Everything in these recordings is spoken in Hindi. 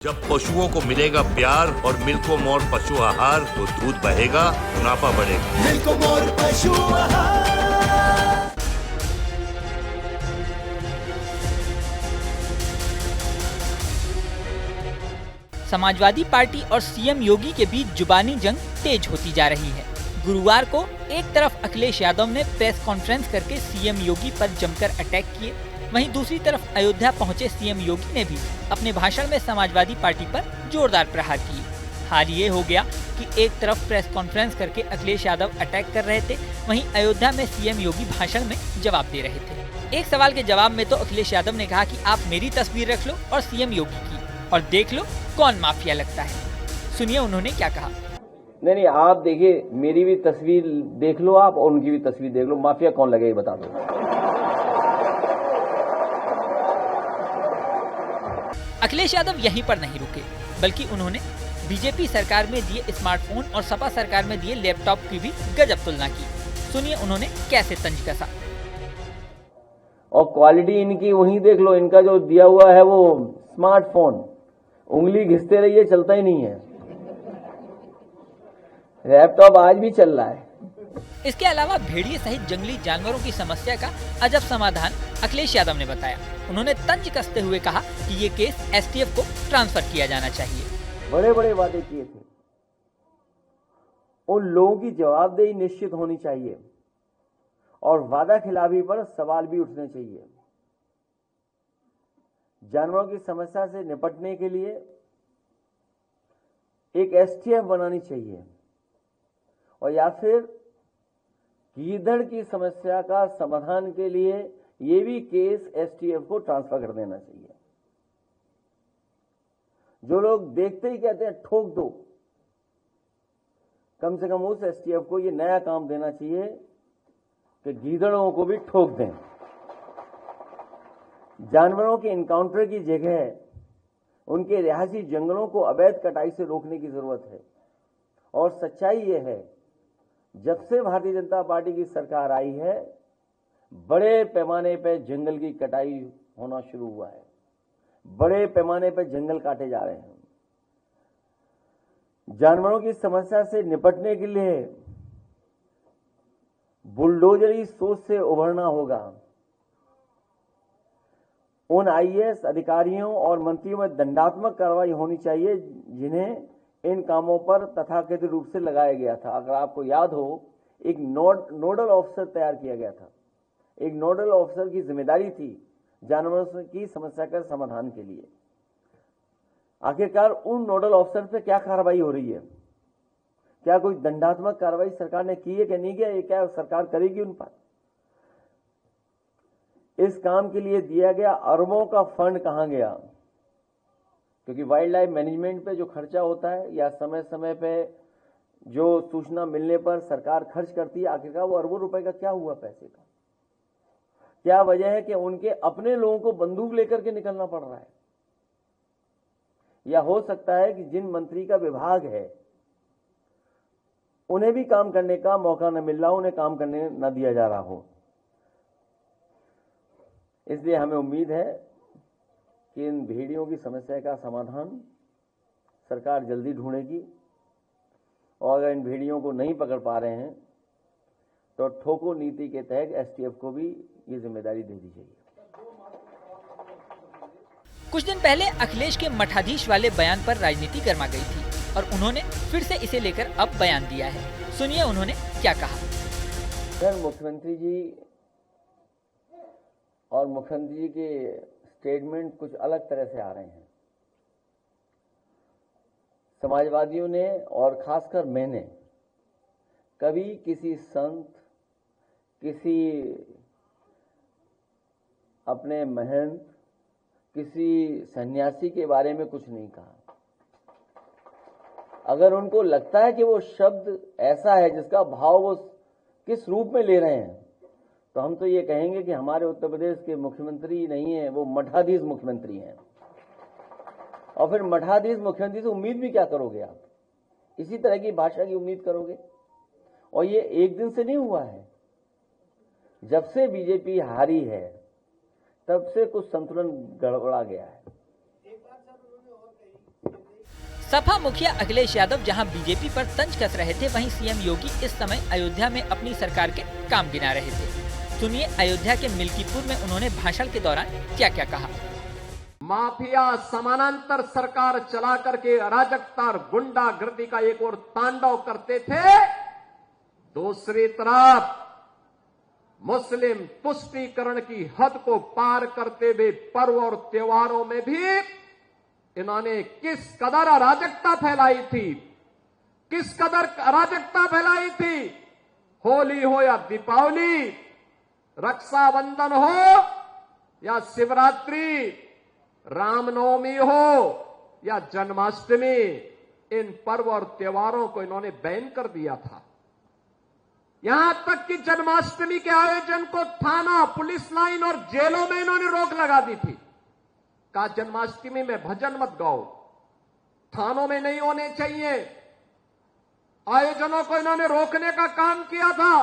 जब पशुओं को मिलेगा प्यार और मिल्को मोर पशु आहार तो दूध बहेगा, मुनाफा बढ़ेगा। मिल्को मोर पशु आहार। समाजवादी पार्टी और सीएम योगी के बीच जुबानी जंग तेज होती जा रही है। गुरुवार को एक तरफ अखिलेश यादव ने प्रेस कॉन्फ्रेंस करके सीएम योगी पर जमकर अटैक किए, वहीं दूसरी तरफ अयोध्या पहुंचे सीएम योगी ने भी अपने भाषण में समाजवादी पार्टी पर जोरदार प्रहार किए। हाल ये हो गया कि एक तरफ प्रेस कॉन्फ्रेंस करके अखिलेश यादव अटैक कर रहे थे, वहीं अयोध्या में सीएम योगी भाषण में जवाब दे रहे थे। एक सवाल के जवाब में तो अखिलेश यादव ने कहा कि आप मेरी तस्वीर रख लो और सीएम योगी की, और देख लो कौन माफिया लगता है। सुनिए उन्होंने क्या कहा। नहीं, आप देखिए, मेरी भी तस्वीर देख लो आप और उनकी भी तस्वीर देख लो, माफिया कौन लगे ये बता दो। अखिलेश यादव यहीं पर नहीं रुके, बल्कि उन्होंने बीजेपी सरकार में दिए स्मार्टफोन और सपा सरकार में दिए लैपटॉप की भी गजब तुलना की। सुनिए उन्होंने कैसे तंज कसा। और क्वालिटी इनकी वहीं देख लो, इनका जो दिया हुआ है वो स्मार्टफोन, उंगली घिसते रहिए चलता ही नहीं है, लैपटॉप आज भी चल रहा है। इसके अलावा भेड़िए सहित जंगली जानवरों की समस्या का अजब समाधान अखिलेश यादव ने बताया। उन्होंने तंज कसते हुए कहा कि ये केस एसटीएफ को ट्रांसफर किया जाना चाहिए। बड़े बड़े वादे किए थे, उन लोगों की जवाबदेही निश्चित होनी चाहिए और वादा खिलाफी पर सवाल भी उठने चाहिए। जानवरों की समस्या से निपटने के लिए एक एसटीएफ बनानी चाहिए, और या फिर गीदड़ की समस्या का समाधान के लिए ये भी केस एसटीएफ को ट्रांसफर कर देना चाहिए। जो लोग देखते ही कहते हैं ठोक दो, कम से कम उस एसटीएफ को ये नया काम देना चाहिए कि गीदड़ों को भी ठोक दें। जानवरों के इनकाउंटर की जगह उनके रिहायशी जंगलों को अवैध कटाई से रोकने की जरूरत है। और सच्चाई ये है, जब से भारतीय जनता पार्टी की सरकार आई है, बड़े पैमाने पर जंगल की कटाई होना शुरू हुआ है, बड़े पैमाने पर जंगल काटे जा रहे हैं। जानवरों की समस्या से निपटने के लिए बुलडोजरी सोच से उभरना होगा। उन आईएएस अधिकारियों और मंत्रियों में दंडात्मक कार्रवाई होनी चाहिए जिन्हें इन कामों पर तथाकथित रूप से लगाया गया था। अगर आपको याद हो, एक नोडल ऑफिसर तैयार किया गया था। एक नोडल ऑफिसर की जिम्मेदारी थी जानवरों की समस्या का समाधान के लिए। आखिरकार उन नोडल ऑफिसर पे क्या कार्रवाई हो रही है? क्या कोई दंडात्मक कार्रवाई सरकार ने की है कि नहीं किया? ये क्या सरकार करेगी उन पर? इस काम के लिए दिया गया अरबों का फंड कहां गया? क्योंकि वाइल्ड लाइफ मैनेजमेंट पे जो खर्चा होता है या समय समय पे जो सूचना मिलने पर सरकार खर्च करती है, आखिरकार वो अरबों रुपए का क्या हुआ पैसे का? क्या वजह है कि उनके अपने लोगों को बंदूक लेकर के निकलना पड़ रहा है? या हो सकता है कि जिन मंत्री का विभाग है उन्हें भी काम करने का मौका न मिल रहा हो, उन्हें काम करने न दिया जा रहा हो। इसलिए हमें उम्मीद है कि इन भेड़ियों की समस्या का समाधान सरकार जल्दी ढूंढेगी, और अगर इन भेड़ियों को नहीं पकड़ पा रहे हैं तो ठोको नीति के तहत एसटीएफ को भी ये जिम्मेदारी दे दी जाएगी। कुछ दिन पहले अखिलेश के मठाधीश वाले बयान पर राजनीति गर्मा गई थी और उन्होंने फिर से इसे लेकर अब बयान दिया है। सुनिए उन्होंने क्या कहा। सर, मुख्यमंत्री जी और मुख्यमंत्री जी के स्टेटमेंट कुछ अलग तरह से आ रहे हैं। समाजवादियों ने और खासकर मैंने कभी किसी संत, किसी अपने महंत, किसी सन्यासी के बारे में कुछ नहीं कहा। अगर उनको लगता है कि वो शब्द ऐसा है जिसका भाव वो किस रूप में ले रहे हैं, तो हम तो ये कहेंगे कि हमारे उत्तर प्रदेश के मुख्यमंत्री नहीं है, वो मठाधीश मुख्यमंत्री हैं। और फिर मठाधीश मुख्यमंत्री से उम्मीद भी क्या करोगे आप? इसी तरह की भाषा की उम्मीद करोगे? और ये एक दिन से नहीं हुआ है। जब से बीजेपी हारी है तब से कुछ संतुलन गड़बड़ा गया है। सपा मुखिया अखिलेश यादव जहां बीजेपी पर तंज कस रहे थे, वहीं सीएम योगी इस समय अयोध्या में अपनी सरकार के काम गिना रहे थे। सुनिए अयोध्या के मिल्कीपुर में उन्होंने भाषण के दौरान क्या क्या कहा। माफिया समानांतर सरकार चला करके अराजकता और गुंडागर्दी का एक और तांडव करते थे, दूसरी तरफ मुस्लिम तुष्टीकरण की हद को पार करते हुए पर्व और त्योहारों में भी इन्होंने किस कदर अराजकता फैलाई थी, किस कदर अराजकता फैलाई थी। होली हो या दीपावली, रक्षाबंधन हो या शिवरात्रि, रामनवमी हो या जन्माष्टमी, इन पर्व और त्योहारों को इन्होंने बैन कर दिया था। यहां तक कि जन्माष्टमी के आयोजन को थाना, पुलिस लाइन और जेलों में इन्होंने रोक लगा दी थी। कहा जन्माष्टमी में भजन मत गाओ, थानों में नहीं होने चाहिए। आयोजनों को इन्होंने रोकने का काम किया था,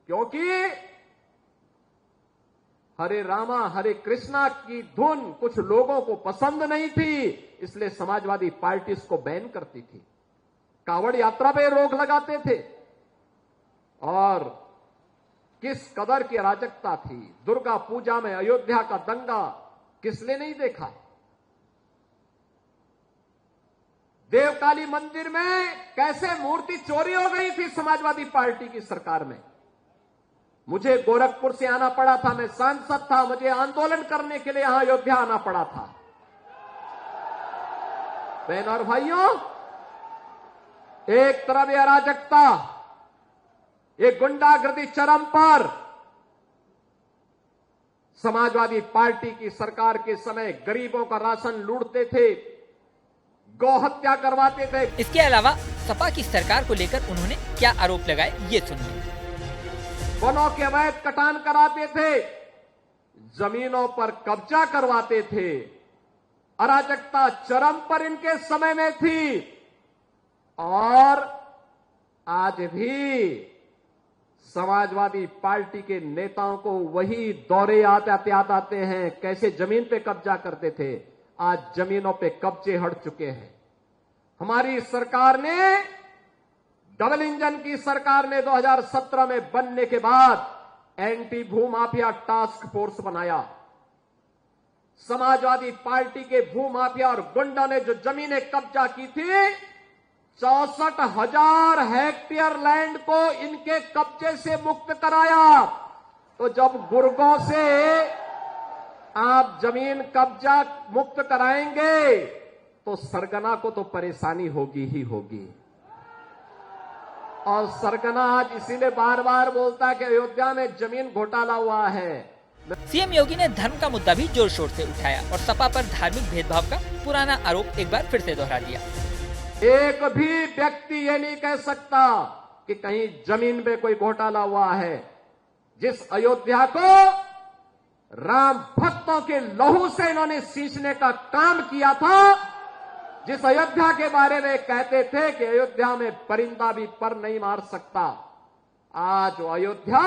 क्योंकि हरे रामा हरे कृष्णा की धुन कुछ लोगों को पसंद नहीं थी, इसलिए समाजवादी पार्टी इसको बैन करती थी। कांवड़ यात्रा पे रोक लगाते थे। और किस कदर की अराजकता थी। दुर्गा पूजा में अयोध्या का दंगा किसने नहीं देखा। देवकाली मंदिर में कैसे मूर्ति चोरी हो गई थी समाजवादी पार्टी की सरकार में। मुझे गोरखपुर से आना पड़ा था, मैं सांसद था, मुझे आंदोलन करने के लिए यहां अयोध्या आना पड़ा था। बहन और भाइयों, एक तरफ ये अराजकता, ये गुंडागर्दी चरम पर। समाजवादी पार्टी की सरकार के समय गरीबों का राशन लूटते थे, गौहत्या करवाते थे। इसके अलावा सपा की सरकार को लेकर उन्होंने क्या आरोप लगाए, ये सुनिए। वनों के अवैध कटान कराते थे, जमीनों पर कब्जा करवाते थे। अराजकता चरम पर इनके समय में थी। और आज भी समाजवादी पार्टी के नेताओं को वही दौरे याद आते हैं, कैसे जमीन पे कब्जा करते थे। आज जमीनों पे कब्जे हट चुके हैं। हमारी सरकार ने, डबल इंजन की सरकार ने 2017 में बनने के बाद एंटी भूमाफिया टास्क फोर्स बनाया। समाजवादी पार्टी के भूमाफिया और गुंडों ने जो जमीनें कब्जा की थी, 64,000 हेक्टेयर लैंड को इनके कब्जे से मुक्त कराया। तो जब गुर्गों से आप जमीन कब्जा मुक्त कराएंगे तो सरगना को तो परेशानी होगी ही होगी। और सरगना आज इसीलिए बार बार बोलता है कि अयोध्या में जमीन घोटाला हुआ है। सीएम योगी ने धर्म का मुद्दा भी जोर शोर से उठाया और सपा पर धार्मिक भेदभाव का पुराना आरोप एक बार फिर से दोहरा दिया। एक भी व्यक्ति ये नहीं कह सकता कि कहीं जमीन पे कोई घोटाला हुआ है। जिस अयोध्या को राम भक्तों के लहू से इन्होंने सींचने का काम किया था, जिस अयोध्या के बारे में कहते थे कि अयोध्या में परिंदा भी पर नहीं मार सकता, आज वो अयोध्या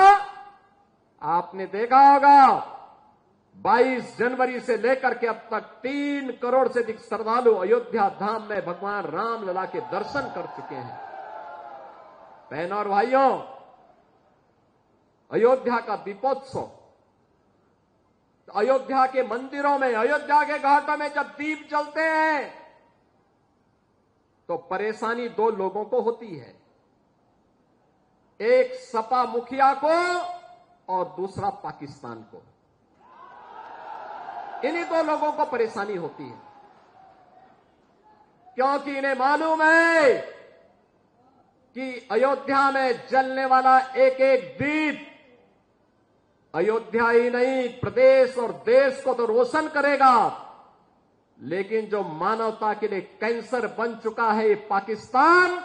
आपने देखा होगा 22 जनवरी से लेकर के अब तक 3 करोड़ से अधिक श्रद्धालु अयोध्या धाम में भगवान रामलला के दर्शन कर चुके हैं। बहनों और भाइयों, अयोध्या का दीपोत्सव, अयोध्या के मंदिरों में, अयोध्या के घाटों में जब दीप जलते हैं तो परेशानी 2 लोगों को होती है, एक सपा मुखिया को और दूसरा पाकिस्तान को। इन्हीं 2 लोगों को परेशानी होती है, क्योंकि इन्हें मालूम है कि अयोध्या में जलने वाला एक एक दीप अयोध्या ही नहीं प्रदेश और देश को तो रोशन करेगा, लेकिन जो मानवता के लिए कैंसर बन चुका है पाकिस्तान,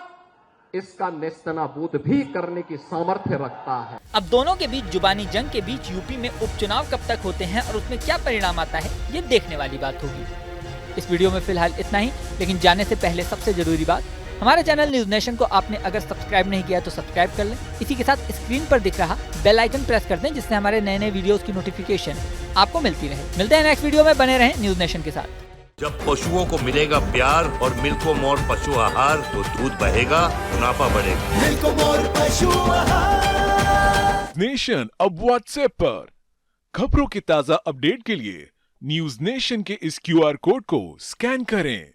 इसका नेस्तनाबूद भी करने की सामर्थ्य रखता है। अब दोनों के बीच जुबानी जंग के बीच यूपी में उपचुनाव कब तक होते हैं और उसमें क्या परिणाम आता है, ये देखने वाली बात होगी। इस वीडियो में फिलहाल इतना ही, लेकिन जाने से पहले सबसे जरूरी बात, हमारे चैनल न्यूज नेशन को आपने अगर सब्सक्राइब नहीं किया तो सब्सक्राइब कर लें। इसी के साथ स्क्रीन पर दिख रहा बेल आइकन प्रेस कर दें, जिससे हमारे नए नए वीडियोस की नोटिफिकेशन आपको मिलती रहे। मिलते हैं नेक्स्ट वीडियो में, बने रहें न्यूज नेशन के साथ। जब पशुओं को मिलेगा प्यार और मिल्को मोर पशु आहार तो दूध बहेगा, मुनाफा बढ़ेगा। मिल्को मोर पशु आहार। नेशन अब व्हाट्सएप पर खबरों के ताजा अपडेट के लिए न्यूज नेशन के इस QR कोड को स्कैन करें।